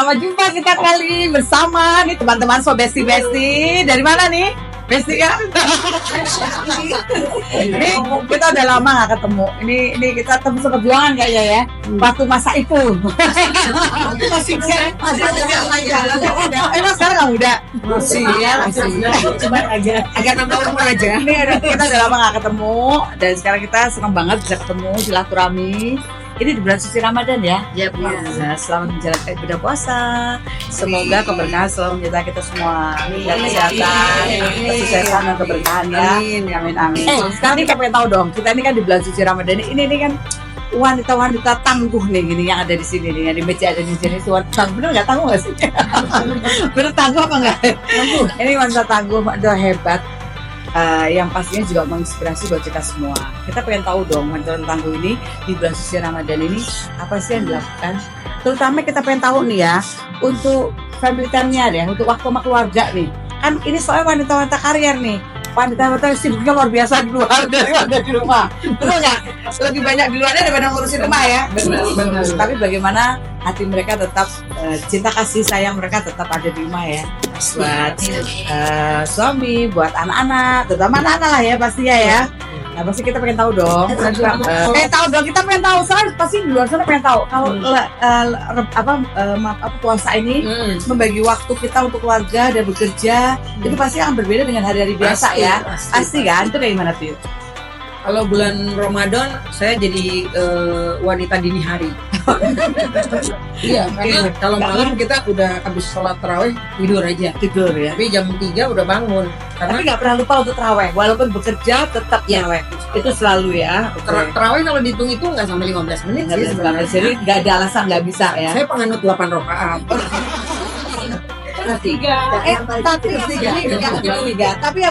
Selamat jumpa kita kali bersama nih teman-teman so besti-besti. Dari mana nih? Besti ya? Ini kita udah lama gak ketemu. Ini kita ketemu seperjuangan kayaknya ya. Waktu masa itu. Masih emang sekarang gak muda? Masih ya, masih. Cuma agak nambah umur aja. Ini kita udah lama gak ketemu. Dan sekarang kita senang banget bisa ketemu, silaturahmi. Ini di bulan suci Ramadan ya? Ya, nah, selamat menjalankan ibadah puasa. Semoga keberkahan selalu menyertai kita semua. Dan kesehatan, kesuksesan dan keberkahan ya. Amin, amin. Sekarang kita pengen tahu dong, kita ini kan di bulan suci Ramadan ini kan wanita-wanita tangguh nih gini yang ada di sini nih, yang di meja ada di sini. Tangguh, bener nggak tangguh nggak sih? Bener tangguh apa nggak? Tangguh. Ini wanita tangguh, udah hebat. Yang pastinya juga menginspirasi buat kita semua. Kita pengen tahu dong, wanita tangguh ini di bulan suci Ramadan ini apa sih yang dilakukan? Terutama kita pengen tahu nih ya, untuk family time-nya ya, untuk waktu sama keluarga nih. Kan ini soalnya wanita-wanita karier nih. Wanita-wanita sibuknya luar biasa di luar daripada di rumah. Betul nggak? Lebih banyak di luarnya daripada ngurusin rumah ya. Benar. Tapi bagaimana hati mereka tetap cinta kasih sayang mereka tetap ada di rumah ya. Buat suami, buat anak-anak, terutama anak-anak lah ya pastinya ya. Nah pasti kita pengen tahu dong. Kita pengen tahu. Soalnya pasti di luar sana pengen tahu kalau puasa ini membagi waktu kita untuk keluarga dan bekerja itu pasti akan berbeda dengan hari-hari biasa ya. Pasti kan? Itu kayak gimana tuh? Kalau bulan Ramadan saya jadi wanita dini hari. Iya, karena kalau malam kita udah habis sholat tarawih tidur aja. Tidur ya. Tapi jam 3 udah bangun. Tapi nggak pernah lupa untuk tarawih. Walaupun bekerja tetap tarawih. Itu selalu ya. Tarawih kalau dihitung itu nggak sampai 15 menit sih sebenarnya. Jadi nggak ada alasan nggak bisa ya. Saya penganut 8 rakaat. Tiga. Tapi yang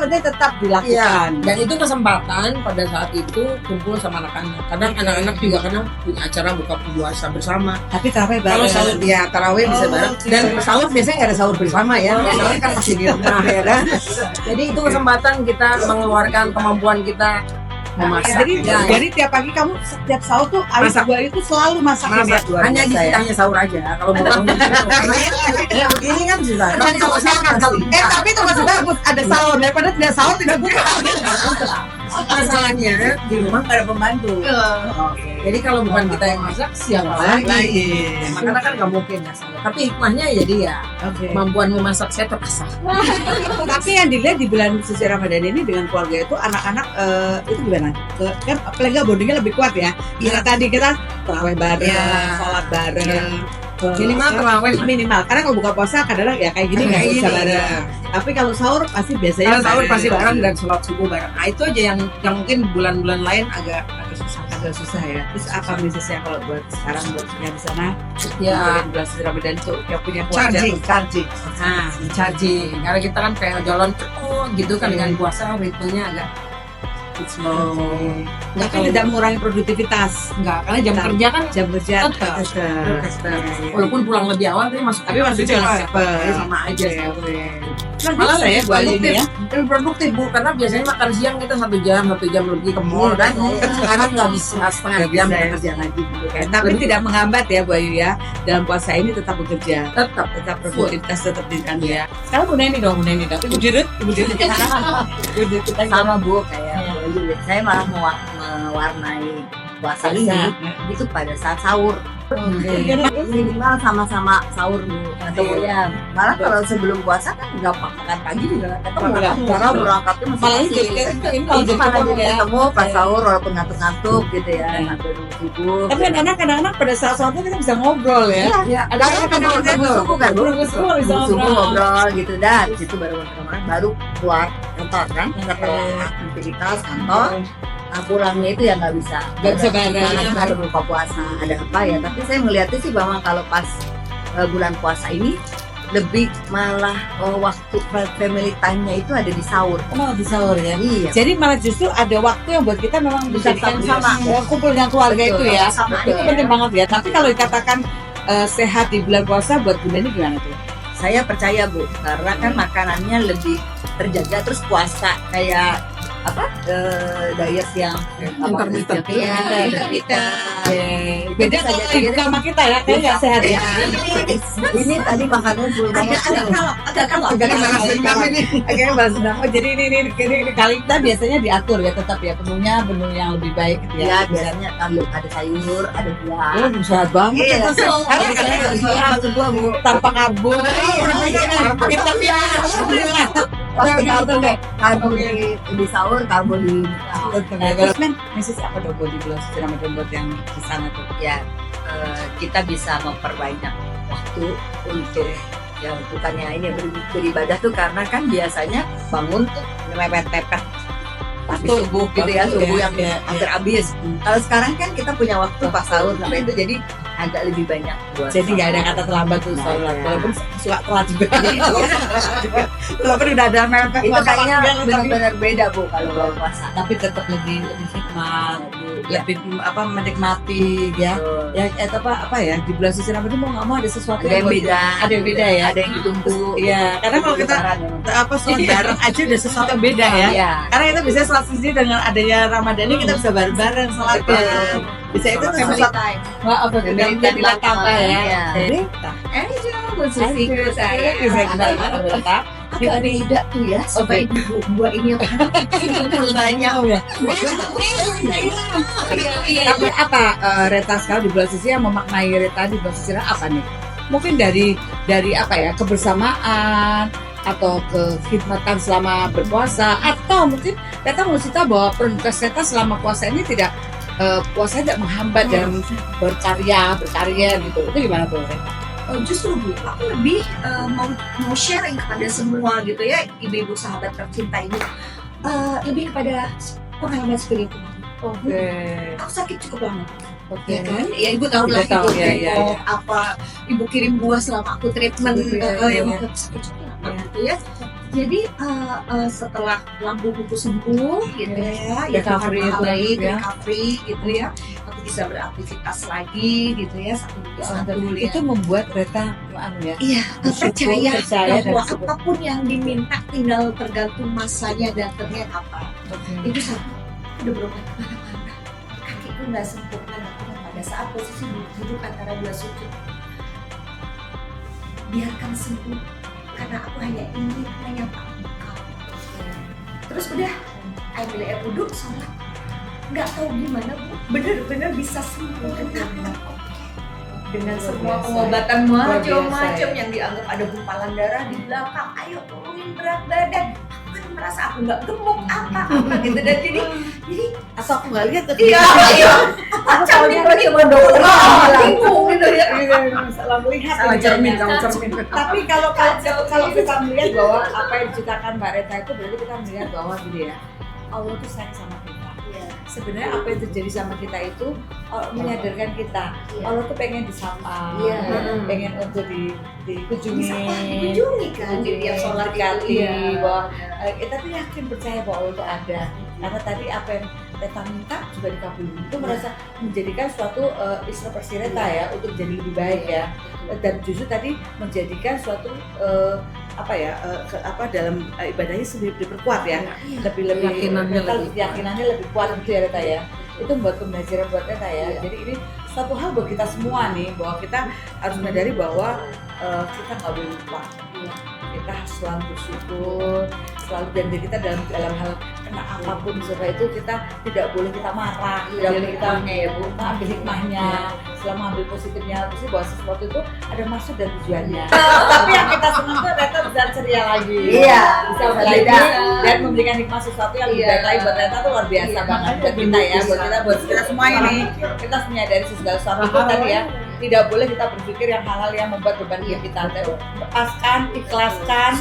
penting tetap dilakukan. Ya, dan itu kesempatan pada saat itu kumpul sama anak-anak. Kadang anak-anak juga kadang punya acara buka puasa bersama. Tapi tarawih bareng. Kalau sahur ya tarawih bisa bareng. Dan sahur biasanya nggak ada sahur bersama ya. Sahur kan pasti di rumah ya kan. Jadi itu kesempatan kita mengeluarkan kemampuan kita memasak. Jadi tiap pagi kamu setiap sahur tuh ayah buah itu selalu masak. Hanya hanya sahur aja. Kalau bukan begini kan susah. Tapi itu masih bagus. Ada sahur daripada tidak sahur tidak buka. Masalahnya di rumah nggak ada pembantu. Jadi kalau bukan kita yang masak siapa lagi? Makanya kan nggak mungkin ya. Tapi hikmahnya jadi ya kemampuan memasak saya terasa. Tapi yang dilihat di bulan suci Ramadan ini dengan keluarga itu anak-anak itu gimana? Kan apalagi bondingnya lebih kuat ya. Karena tadi kita tarawih bareng, sholat bareng. Minimal karena kalau buka puasa kadang ya kayak gini nggak bisa bareng. Tapi kalau sahur pasti biasanya kalau sahur pasti bareng dan sholat subuh bareng. Nah itu aja yang mungkin bulan-bulan lain agak susah ya. Terus apa bisnisnya kalau buat sekarang buat yang di sana? Ya bulan suci Ramadan itu yang punya keluarga charging. Karena kita kan kayak jalan gitu kan dengan puasa ritmenya agak slow. Tapi tidak mengurangi produktivitas. Enggak, karena jam kerja tetap. Walaupun pulang lebih awal tapi masuk cepat. Sama aja. Malah ya buat ini ya. Lebih produktif Bu, karena biasanya makan siang kita 1 jam lebih ke mall dan sekarang nggak bisa setengah jam kerja lagi. Tapi tidak menghambat ya Bu Ayu ya. Dalam puasa ini tetap bekerja. Tetap produktivitas tetap dirikan ya. Sekarang Bu Neni dong. Ibu Dirut kita sama Bu kayak saya malah mewarnai puasa ini itu pada saat sahur. Minimal sama-sama sahur Bu. Atau ya malah kalau sebelum puasa kan nggak makan pagi juga ketemu karena berangkatnya masih ketemu pas sahur walaupun ngantuk-ngantuk gitu ya sampai subuh. Tapi kadang-kadang pada saat sahur kita bisa ngobrol ya. Ada subuh kan subuh ngobrol gitu dan situ baru keluar kantor kan aktivitas kantor. Pulangnya itu ya nggak bisa bareng buka puasa ada apa ya, tapi saya melihatnya sih bahwa kalau pas bulan puasa ini lebih malah waktu family time-nya itu ada di sahur. Di sahur ya. Iya. Jadi malah justru ada waktu yang buat kita memang bisa sama kumpul dengan keluarga itu ya. Itu penting banget ya. Tapi kalau dikatakan sehat di bulan puasa buat Bunda ini gimana tuh? Saya percaya Bu, karena kan makanannya lebih terjaga terus puasa kayak diet yang Intermittent. kita. Beda saja kalau ibu sama kita ya, kayaknya nggak sehat ya. Ini tadi makannya full banget. Agak akhirnya balas dendam. Oh, jadi ini kali kita biasanya diatur ya, tetap ya menu yang lebih baik gitu Ya, ya. biasanya kalau ada sayur, ada buah. Oh, sehat banget. Iya, Kita karena sehat semua Bu, tanpa karbo. Kita pasti karbo di sahur, karbo di Men, Mrs. apa dong di bulan suci Ramadan buat yang di sana tuh? ya kita bisa memperbanyak waktu untuk yang bukannya ini beribadah tuh karena kan biasanya bangun tuh mepet-mepet habis subuh gitu ya, subuh yang hampir habis. Kalau sekarang kan kita punya waktu pas sahur sampai itu jadi agak lebih banyak buat Jadi nggak ada kata terlambat tuh Nggak sholat, ada. walaupun suka telat juga. Walaupun udah ada mepet itu kayaknya benar-benar beda Bu kalau bulan puasa. tapi tetap lebih hikmat, lebih menikmati ya. Betul. Ya apa ya di bulan suci Ramadan mau nggak mau ada sesuatu Ada yang buat- beda, ada yang beda ya. ada yang ditunggu. Iya, karena kalau kita sholat bareng aja udah sesuatu yang beda ya. Iya. Karena kita bisa sholat sendiri dengan adanya Ramadan ini kita bisa bareng-bareng sholatnya. Bisa itu tuh sesuatu maaf Family kita di belakang ya. Iya. Jadi Khususnya saya. Agak beda tuh ya sama ibu buat ini apa? banyak ya. Tapi apa Reta sekarang di bulan suci yang memaknai Reta di bulan suci apa nih? Mungkin dari apa ya, kebersamaan atau kekhidmatan selama berpuasa, atau mungkin Reta mau cerita bahwa prioritas Reta selama puasa ini tidak puasa tidak menghambat dalam berkarya gitu. Itu gimana tuh Reta? Justru Bu, aku lebih mau sharing kepada semua gitu ya, ibu-ibu sahabat tercinta ini, lebih kepada pengalaman spiritual. Oke. Aku sakit cukup lama, Oke. ya kan? Ya ibu tahu lah, Ibu tahu, ibu ya, tengok apa, ibu kirim buah selama aku treatment, Iya. sakit cukup lama gitu ya. Jadi setelah lambungku sembuh gitu ya, Recovery Tuhan Maha itu, baik, ya. recovery gitu ya, aku bisa beraktivitas lagi gitu ya, satu Itu membuat Reta ya. Iya, percaya percaya dan bahwa syukur. apapun yang diminta tinggal tergantung masanya dan ternyata apa. Itu satu, udah berobat kemana-mana. Kakiku nggak sempurna, tapi pada saat posisi duduk antara dua sujud, biarkan sembuh, karena aku hanya ingin menyapa engkau. Terus udah, air beli air wudhu, sholat. Nggak tahu gimana Bu, bener-bener bisa sembuh dengan dengan semua pengobatan macam-macam yang dianggap ada gumpalan darah di belakang, ayo turunin berat badan. Aku kan merasa aku nggak gemuk apa gitu, dan jadi Atau aku nggak lihat tuh. iya macam nih bagi dokter bingung gitu ya. Salah melihat. Salah cermin, kamu cermin. Tapi kalau kita melihat bahwa apa yang diciptakan Mbak Reta itu berarti kita melihat bahwa gini ya, Allah tuh sayang sama kita. Sebenarnya apa yang terjadi sama kita itu menyadarkan kita Allah tuh pengen disapa, pengen untuk Dikunjungi kan di tiap sholat didekati, itu, bahwa kita tuh yakin percaya bahwa Allah itu ada. Karena tadi apa yang Reta minta juga dikabulin, itu merasa menjadikan suatu introspeksi Reta ya untuk jadi lebih baik ya, dan justru tadi menjadikan suatu dalam ibadahnya lebih diperkuat ya, lebih keyakinannya lebih kuat gitu ya Reta ya. Itu membuat pembelajaran buat Reta ya. Jadi ini satu hal buat kita semua nih, bahwa kita harus menyadari bahwa kita nggak boleh lupa. Kita harus selalu bersyukur, selalu, dan kita dalam hal kena apapun seperti itu kita tidak boleh kita marah, tidak boleh kita ambil hikmahnya, selama ambil positifnya, terus bahwa sesuatu itu ada maksud dan tujuannya. Tapi yang kita senang tuh Reta bisa ceria lagi, bisa belajar dan memberikan hikmah sesuatu yang lebih baik lagi buat Reta tuh luar biasa banget buat kita ya, buat kita semuanya nih. Kita menyadari segala sesuatu itu tadi ya, tidak boleh kita berpikir yang hal-hal yang membuat beban hidup kita. Lepaskan, ikhlaskan,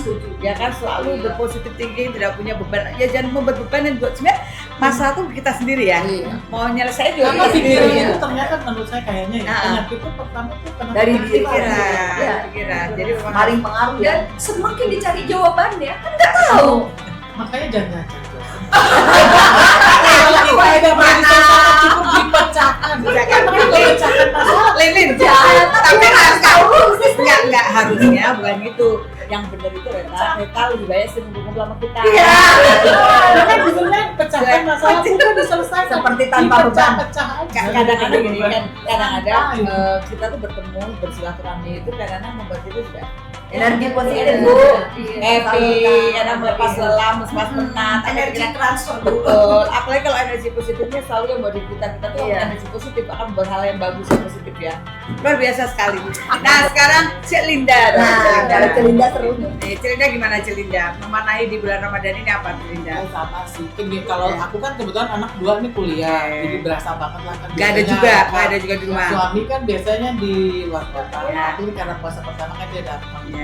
ya kan, selalu berpositif thinking, tidak punya beban. Ya jangan membuat beban dan buat sebenarnya masalah tuh kita sendiri ya. Mau nyelesain juga kita sendiri ya. Itu ternyata menurut saya kayaknya ya, penyakit itu pertama itu karena Dari Pikiran. Jadi memang paling pengaruh ya. Dan semakin dicari jawabannya kan nggak tahu. makanya jangan kalau kita ada masalah cukup dipecahkan. Kan dipecahkan masalah. Lilin, tapi nggak harusnya bukan gitu. Yang benar itu Reta lebih banyak sih ngumpul sama kita. Kan sebenarnya Pecahkan masalah bukan diselesaikan. Seperti tanpa beban. Pecah aja. Kadang-kadang gini kan, kadang-kadang Ngapain? kita tuh bertemu bersilaturahmi itu kadang-kadang membuat kita juga Energi positif, Iya. Bu. happy, kadang melepas lelah, melepas penat, energi energi transfer betul. Apalagi kalau energi positifnya selalu yang buat diri kita tuh Iya. energi positif akan membuat hal yang bagus yang positif ya. Luar biasa sekali. Nah sekarang Cik Linda. Nah, kalau Celinda seru. Nih, Celinda gimana Celinda? Memanai di bulan Ramadan ini apa Celinda? Ya, sama sih. Kalau aku kan kebetulan anak 2 nih kuliah, jadi berasa banget lah kan. Gak ada Biasanya juga, apa, gak ada juga di rumah. Suami kan biasanya di luar kota, Ya. tapi karena puasa pertama kan dia datang. Ya.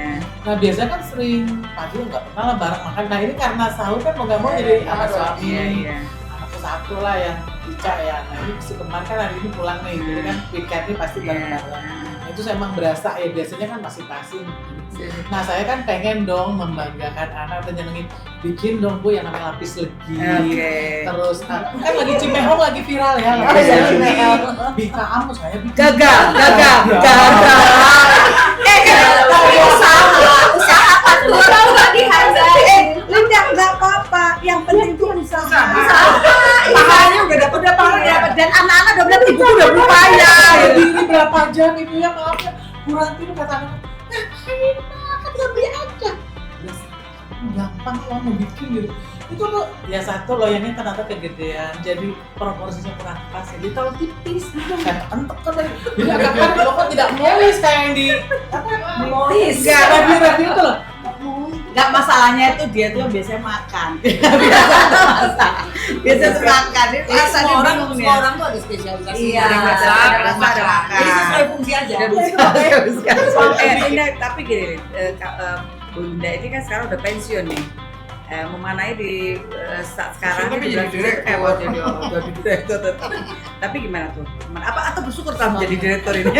Nah biasanya kan sering pagi nggak pernah lah bareng makan. Nah ini karena sahur kan mau nggak mau jadi anak suami, Iya, iya. anakku satu lah yang Ica ya. Nah ini si kemarin kan hari ini pulang nih, jadi kan weekend ini pasti bareng-bareng. Nah itu saya emang berasa ya biasanya kan masing-masing. Nah saya kan pengen dong membanggakan anak atau nyenengin, bikin dong Bu yang namanya lapis legi. Oke. Terus kan lagi Cimehong lagi viral ya, Oh, lapis iya, legi. Cimehong. Bika Amu saya bikin. Gagal. usaha apa tuh tahu nggak dihargain Linda nggak apa-apa. Yang penting itu usaha. Pahalanya udah dapat Dan anak-anak udah bilang ibu udah berupaya. Ini berapa jam ibu ya maaf ya kurang tidur kata anak ngapain kan lebih aja udah gampang kok mau bikin gitu itu tuh ya satu loyangnya ternyata kegedean jadi proporsinya kurang pas jadi terlalu tipis gitu kan entek kan jadi agak kan lo kan tidak molis kayak yang di apa Mois. nggak review itu loh Nggak masalahnya itu dia tuh biasanya makan. Biasa makan. Itu Jadi rasanya semua orang bingung semua ya. orang tuh ada spesialisasi. Iya, Ada yang masak, ada ada yang masak, ada makan. makan. Jadi sesuai fungsi aja. Linda, tapi gini, Bu Linda ini kan sekarang udah pensiun nih. Memanai di saat sekarang Tapi ini jadi bulan direktur. jadi direktur tetap. Tapi gimana tuh? Apa atau bersyukur telah menjadi direktur ini?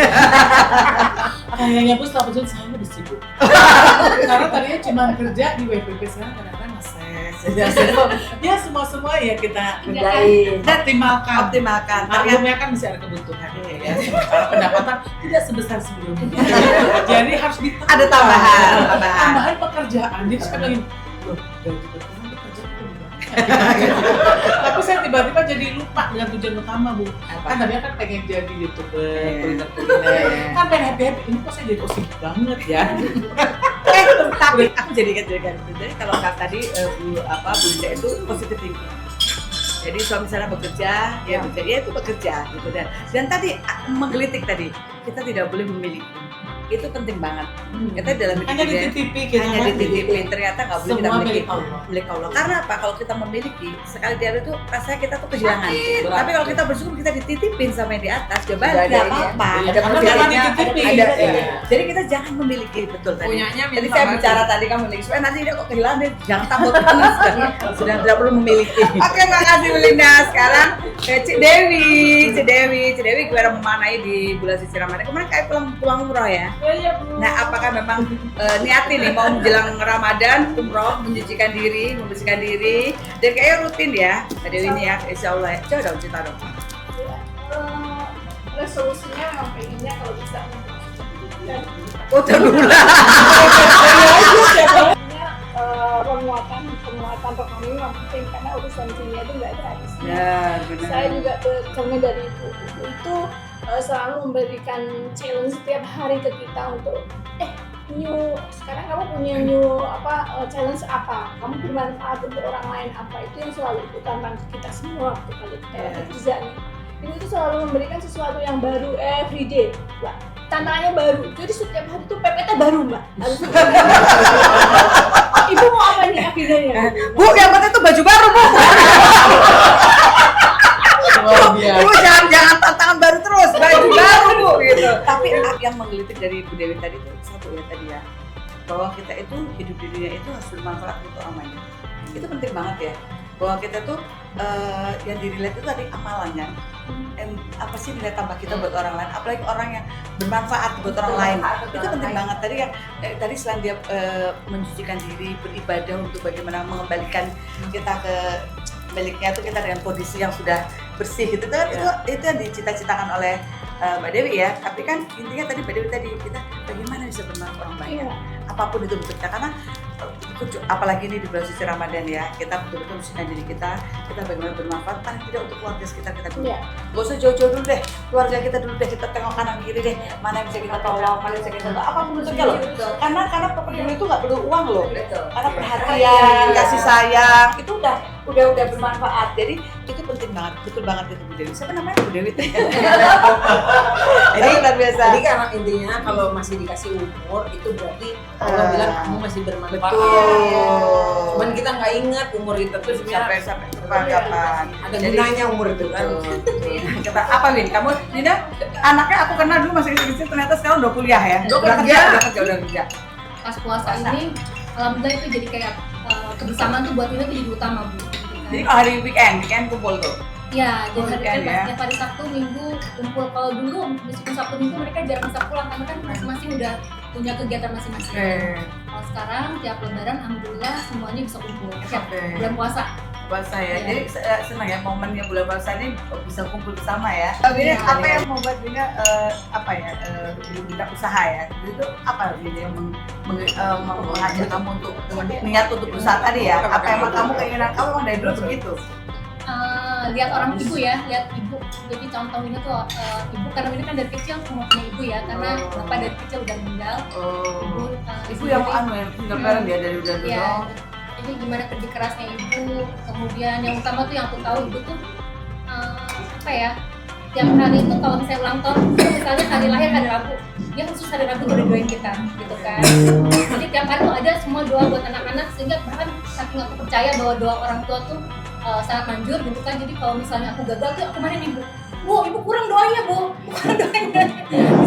kayaknya pun setelah pensiun saya lebih sibuk karena tadinya cuma kerja di WPP sekarang kadang-kadang ngeses ya semua ya kita Kerjain. optimalkan Optimalkan. maklumnya kan masih ada kebutuhan ya sementara pendapatan tidak sebesar sebelumnya jadi harus ditambah Ada tambahan. tambahan pekerjaan jadi saya bilang loh gaji berkurang pekerjaan itu tapi saya tiba-tiba jadi lupa dengan tujuan utama Bu kan tadinya kan pengen jadi YouTuber kuliner kan pengen happy ini kok saya jadi positif banget ya Tapi aku jadi ingat jadi kalau tadi Bu Linda itu positif thinking. Jadi suami sana bekerja, ya itu bekerja gitu dan tadi menggelitik tadi kita tidak boleh memiliki. Itu penting banget. Kita dalam hidup hanya kita dititipi kita hanya kan dititipin, ternyata nggak boleh kita semua miliki. milik Allah Milik Allah. Karena apa? Kalau kita memiliki sekali dia itu rasanya kita tuh kehilangan. Berat. Tapi kalau kita bersyukur kita dititipin sama yang di atas, coba Udah ada nggak ini ya. apa-apa. Iya, Ada karena pemiliknya, memang dititipin. ada. Iya. Jadi kita jangan memiliki betul tadi. Punyanya Jadi minta saya bantu. bicara tadi kamu memiliki supaya nanti dia kok kehilangan dia jangan takut sudah tidak perlu memiliki. Oke, makasih Bu Linda. Sekarang Cik Dewi gimana memanai di bulan suci Ramadan? Kemarin kayak pulang umroh ya. Nah, apakah memang niatin nih mau menjelang Ramadan umroh membersihkan diri dan kayaknya rutin ya Mbak Dewi ini ya insya Allah ya. Coba dong cerita dong. Resolusinya memang pengennya kalau bisa Oh terbulan. penguatan rohani memang penting karena urusan dunia itu nggak ada habisnya. Ya benar. Saya juga bertemu dari ibu itu selalu memberikan challenge setiap hari ke kita untuk sekarang kamu punya challenge apa, kamu bermanfaat untuk orang lain apa, itu yang selalu ibu tantang ke kita semua kalau kita kerja nih. Ibu itu selalu memberikan sesuatu yang baru everyday, Mbak. Tantangannya baru, jadi setiap hari itu PPT baru Mbak. Harus Ibu mau apa nih akhirnya? Bu, yang penting tuh baju baru Bu. luar biasa Bu jangan tantangan baru terus, baju baru Bu gitu. Tapi yang menggelitik dari Bu Dewi tadi itu satu ya tadi ya, bahwa kita itu hidup di dunia itu harus bermanfaat untuk orang lain. Itu penting banget ya, bahwa kita tuh yang di-relate itu tadi amalannya. Apa sih nilai tambah kita buat orang lain, apalagi orang yang bermanfaat buat orang lain. Itu penting banget tadi ya. Tadi selain dia mensucikan diri, beribadah untuk bagaimana mengembalikan kita ke miliknya itu kita dengan kondisi yang sudah bersih gitu kan, itu yang dicita-citakan oleh Mbak Dewi ya. Tapi kan intinya tadi Mbak Dewi tadi kita bagaimana bisa bermanfaat orang banyak, apapun itu bentuknya, karena apalagi ini di bulan suci Ramadan ya, kita betul-betul mesti diri kita bagaimana bermanfaat paling tidak untuk keluarga sekitar kita dulu. Iya. Gak usah jauh-jauh dulu deh, keluarga kita dulu deh, kita tengok kanan kiri deh, mana yang bisa kita tolong, mana yang bisa kita tolong, apapun bentuknya loh. Karena peduli itu nggak perlu uang loh, karena perhatian, kasih sayang itu udah bermanfaat. Jadi itu penting banget, betul banget itu Bu Dewi. Siapa namanya Bu Dewi? Jadi luar biasa. Jadi kan intinya kalau masih dikasih umur itu berarti Allah bilang kamu masih bermanfaat. Betul. Cuman kita nggak ingat umur itu tuh sebenarnya Sampai kapan? ada gunanya umur itu kan. Kita apa Win? Kamu Nina anaknya aku kenal dulu masih kecil ternyata sekarang udah kuliah ya. Udah kerja. Pas puasa ini alhamdulillah itu jadi kayak kebersamaan tuh buat Nina tuh jadi utama Bu. Jadi kalau hari weekend kumpul tuh. Ya, jadi Weekend kan ya. setiap hari Sabtu Minggu kumpul. Kalau dulu meskipun Sabtu Minggu mereka jarang bisa pulang karena kan masing-masing udah punya kegiatan masing-masing. Kalau sekarang tiap lebaran alhamdulillah semuanya bisa kumpul. Tiap bulan puasa Ya. Iya. Jadi senang ya momennya bulan puasa ini bisa kumpul bersama ya. Iya. Apa yang membuat Bina kita usaha ya? Itu apa Bina yang mengajak kamu untuk niat untuk usaha tadi ya? Apa emang kamu keinginan kamu emang dari dulu begitu? lihat orang ibu ya, lihat ibu. Jadi contoh ini tuh ibu, karena ini kan dari kecil semua punya ibu ya, karena bapak dari kecil udah meninggal. Ibu yang tinggal bareng dia dari udah dulu. Ya, jadi gimana kerja kerasnya ibu. Kemudian yang utama tuh yang aku tahu ibu tuh apa ya? Tiap hari itu kalau misalnya ulang tahun, misalnya hari lahir hari Rabu, dia khusus hari Rabu udah doain kita, gitu kan. Jadi tiap hari tuh ada semua doa buat anak-anak, sehingga bahkan saking aku percaya bahwa doa orang tua tuh sangat manjur gitu kan. Jadi kalau misalnya aku gagal tuh aku kemarin ibu, ibu kurang doanya kurang doanya.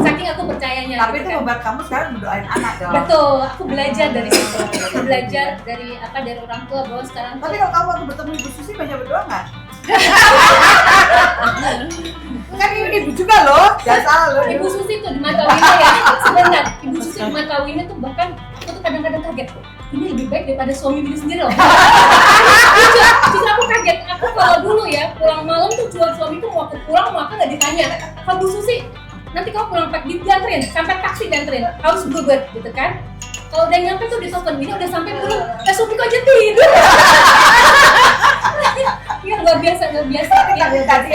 Saking aku percayanya. Tapi gitu itu kan. membuat kamu sekarang mendoain anak dong. Betul, aku belajar dari situ. Aku belajar dari orang tua bahwa sekarang Tapi tuh kalau kamu waktu bertemu Ibu Susi banyak berdoa nggak? Kan ibu juga loh, jangan salah loh. Ibu Susi tuh di mata Wina ya, sebentar. Ibu Susi di mata Wina tuh bahkan aku tuh kadang-kadang kaget. Ini lebih baik daripada suami Wina sendiri loh. Justru aku kaget. Aku kalau dulu ya pulang malam tuh suami tuh mau pulang mau nggak ditanya. Kalau Bu Susi nanti kamu pulang pagi dianterin, sampai taksi dianterin, harus berbuat gitu kan. Kalau udah nyampe tuh di telepon Wina udah sampai belum? Suami kok aja tidur. Iya luar biasa. Tadi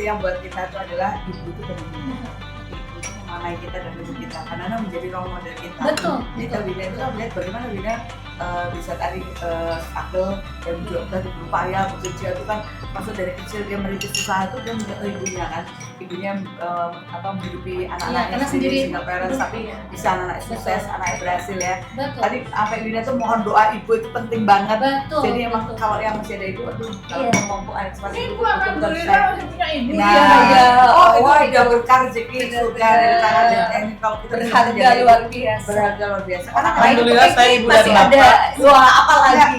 yang buat kita itu adalah ibu itu penting. Ibu itu memanai kita dan ibu kita, karena menjadi role model kita. Betul. Jadi Wina itu kan melihat bagaimana Wina bisa tadi struggle dan juga berupaya bekerja itu kan, maksud dari kecil dia merintis usaha itu dia melihat ibunya kan, ibunya menghidupi anak-anaknya sendiri single parents, tapi bisa anak sukses, anaknya berhasil ya. Betul. Tadi apa Wina tuh mohon doa ibu itu penting banget. Betul. Jadi emang kalau yang masih ada ibu tuh kalau mampu seperti itu Alhamdulillah masih punya ibu. udah berkah rezeki surga dari tangan dan kalau kita Berharga luar biasa. berharga luar biasa. Karena Alhamdulillah saya ibu dan Masih ada bapak. doa apa lagi?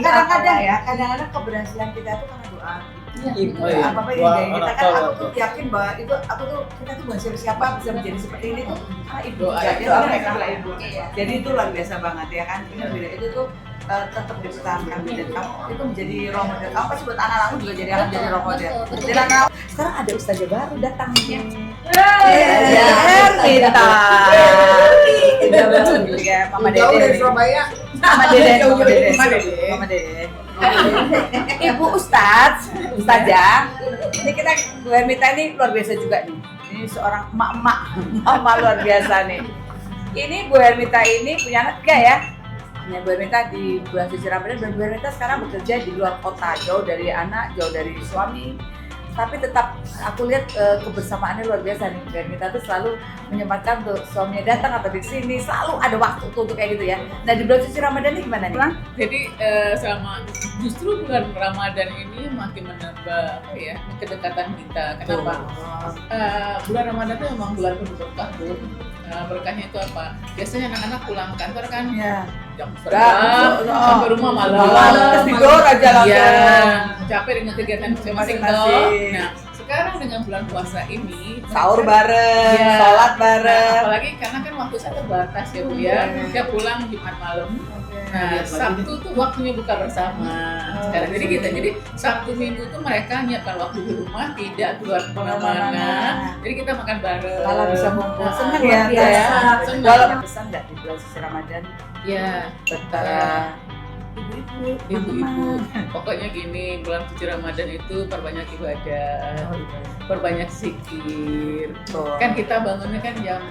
kadang-kadang keberhasilan kita itu karena doa. Ibu. Apa yang dari kita kan aku tuh yakin bahwa itu kita tuh bukan siapa bisa menjadi seperti ini tuh karena ibu Doa juga itu dia apa? karena ibu. Jadi itu luar biasa banget ya kan. Benar-benar itu tuh tetap dipertahankan dan kamu itu menjadi role model. Kamu pasti buat anak-anakmu juga jadi akan jadi role model. Betul. Dan anak sekarang ada ustazah baru datang nih. Ya, Mama Jauh Dede. dari Surabaya. Mama Dede. Mama Mama Dede. Ibu Ustazah. Ini kita Bu Hermita ini luar biasa juga nih. Ini seorang emak luar biasa nih. Ini Bu Hermita ini punya anak 3 ya. Bu Hermita di bulan suci Ramadan dan Bu Hermita sekarang bekerja di luar kota, jauh dari anak, jauh dari suami. Tapi tetap aku lihat kebersamaannya luar biasa nih. Bu Hermita tuh selalu menyempatkan untuk suaminya datang atau di sini, selalu ada waktu untuk kayak gitu ya. Nah di bulan suci Ramadan ini gimana nih? Jadi sama justru bulan Ramadan ini makin menambah kedekatan kita. Kenapa? Bulan Ramadan itu memang bulan penuh berkah tuh. Berkahnya itu apa? Biasanya anak-anak pulang kantor kan jam 11 sampai rumah malam. Terus tidur aja langsung. Iya, capek dengan kegiatan masing-masing Masing-masing. toh. Nah, sekarang dengan bulan puasa ini Sahur bareng, Iya. sholat Nah, bareng. apalagi karena kan waktu saya terbatas ya Bu ya. Dia pulang Jumat malam. Nah, Sabtu tuh waktunya buka bersama. Sekarang jadi Sabtu Minggu tuh mereka nyiapkan waktu di rumah, tidak keluar kemana-mana. Jadi kita makan bareng. Malah bisa ngumpul, Nah, seneng luar ya. biasa. Seneng. Seneng. Kalau pesan nggak di bulan suci Ramadan Ya, betapa Ibu-ibu. Pokoknya gini, bulan suci Ramadan itu perbanyak ibadah, perbanyak zikir. Kan kita bangunnya kan jam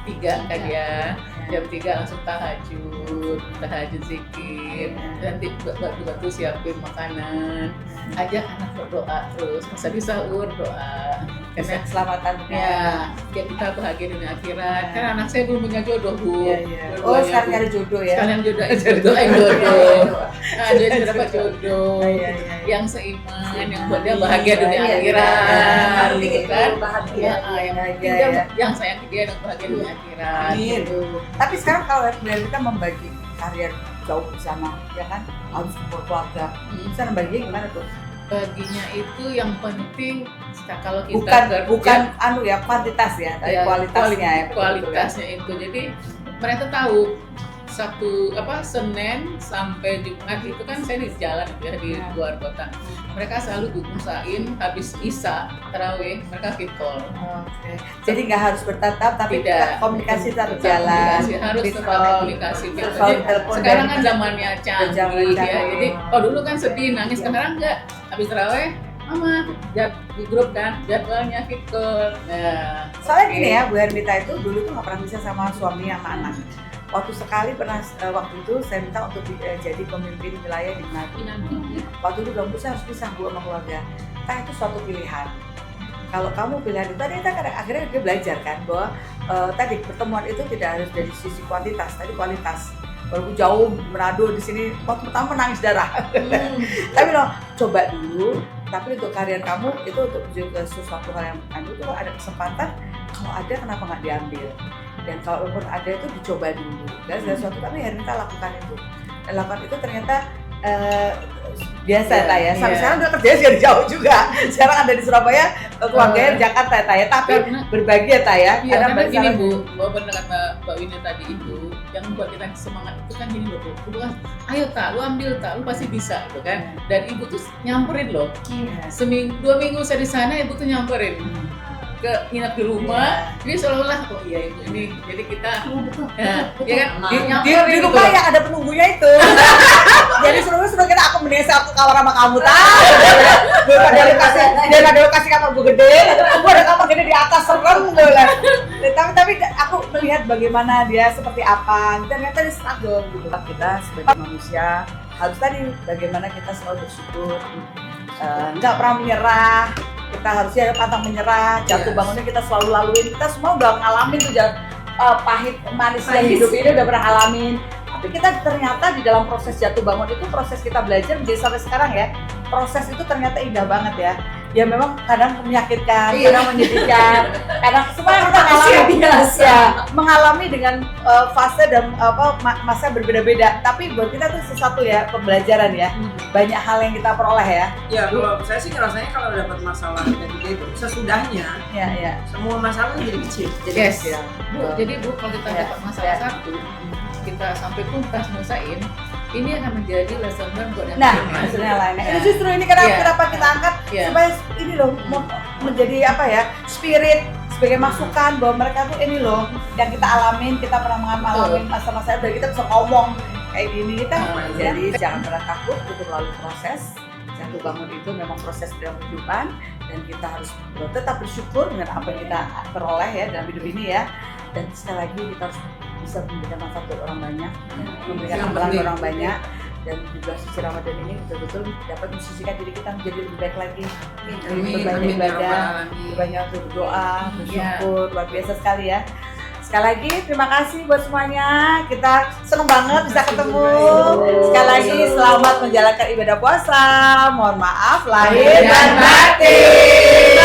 3 kan ya. Jam 3 langsung tahajud zikir. Nanti batu siapin makanan. Ajak anak berdoa terus, masa bisa sahur doa. Karena keselamatan ya, kita bahagia dunia akhirat. Kan anak saya belum punya jodoh, Bu. Oh, sekarang ada jodoh ya. Sekalian jodoh, jodoh. Nah, dia sudah dapat jodoh yang seiman, yang buat dia bahagia dunia akhirat, gitu kan? Bahagia. Yang sayang dia dan bahagia dunia akhirat. Amin. Tapi sekarang kalau kita membagi karir jauh bersama, ya kan? Harus keluarga. Bisa baginya gimana tuh? Baginya itu yang penting kalau kita bukan kuantitas ya, tapi kualitasnya ya. Kualitasnya itu. Jadi mereka tahu Senin sampai Jumat itu kan saya di jalan ya, di luar kota. Mereka selalu usahain habis Isya tarawih mereka fit call. Oke. Jadi nggak harus bertatap tapi komunikasi tetap jalan. Harus tetap komunikasi. Sekarang kan zamannya canggih ya. Jadi dulu kan sedih nangis, sekarang enggak. Habis tarawih Mama, di grup kan, jadwalnya fit call. Nah, soalnya gini ya, Bu Hermita itu dulu tuh nggak pernah bisa sama suami sama anak. Waktu itu saya minta untuk jadi pemimpin wilayah di Manado. Waktu itu bilang, saya harus pisah Bu sama keluarga. Itu suatu pilihan. Kalau kamu pilihan itu, akhirnya dia belajar kan bahwa tadi pertemuan itu tidak harus dari sisi kuantitas, tadi kualitas. Walaupun jauh Manado di sini, waktu pertama menangis darah. Tapi coba dulu. Tapi untuk karir kamu itu untuk sesuatu hal yang itu ada kesempatan. Kalau ada kenapa nggak diambil? Dan kalaupun ada itu dicoba dulu. Dan sesuatu kami Hermita lakukan itu. Dan lakukan itu ternyata biasa ya. Sampai sekarang udah kerja jadi jauh juga. Sekarang ada di Surabaya, keluarganya di Jakarta ya. Tapi berbagi ya. Karena gini Bu, benar kata Mbak Winnie tadi itu, yang buat kita semangat itu kan gini loh Bu. Ayo lu ambil lu pasti bisa gitu kan. Dan ibu tuh nyamperin loh. Seminggu 2 minggu saya di sana, ibu tuh nyamperin. Nginap di rumah, jadi seolah-olah ibu ini, jadi kita di rumah yang ada penunggunya itu. Jadi suruh kita aku mending satu kamar sama kamu daripada lu kasih kamar gue gede, gue ada kamar gede di atas serem boleh. Tapi aku melihat bagaimana dia seperti apa, ternyata dia struggle gitu. Kita sebagai manusia harus tadi bagaimana kita selalu bersyukur, nggak pernah menyerah. Kita harusnya pantang menyerah, jatuh bangunnya kita selalu laluin. Kita semua udah ngalamin tuh pahit manisnya hidup ini udah pernah ngalamin. Tapi kita ternyata di dalam proses jatuh bangun itu, proses kita belajar menjadi sampai sekarang ya, proses itu ternyata indah banget ya. Ya memang kadang menyakitkan, kadang menyedihkan, kadang semua kita mengalami dengan fase dan masa berbeda-beda. Tapi buat kita tuh sesuatu ya, pembelajaran ya. Banyak hal yang kita peroleh ya. Ya kalau saya sih ngerasanya kalau dapat masalah dari itu sesudahnya, semua masalah jadi kecil. Jadi jadi Bu, kalau kita dapat masalah satu, kita sampai tuntas nyelesain, ini akan menjadi lesson learned buat yang lainnya. Ini justru ini kenapa kita angkat supaya ini loh menjadi spirit sebagai masukan bahwa mereka tuh ini loh yang kita alamin, kita pernah mengalami masa-masa dan kita bisa ngomong kayak gini kita. Jadi jangan pernah takut untuk melalui proses. Jatuh bangun itu memang proses dalam kehidupan dan kita harus tetap bersyukur dengan apa yang kita peroleh ya dalam hidup ini ya. Dan sekali lagi kita harus bisa memberikan manfaat buat orang banyak, memberikan amalan orang banyak, dan di bulan suci Ramadan ini betul-betul dapat memposisikan diri kita menjadi lebih baik lagi, lebih banyak ibadah, lebih banyak berdoa, bersyukur, luar biasa sekali ya. Sekali lagi terima kasih buat semuanya, kita senang banget bisa ketemu. Sekali lagi selamat menjalankan ibadah puasa, mohon maaf lahir dan batin.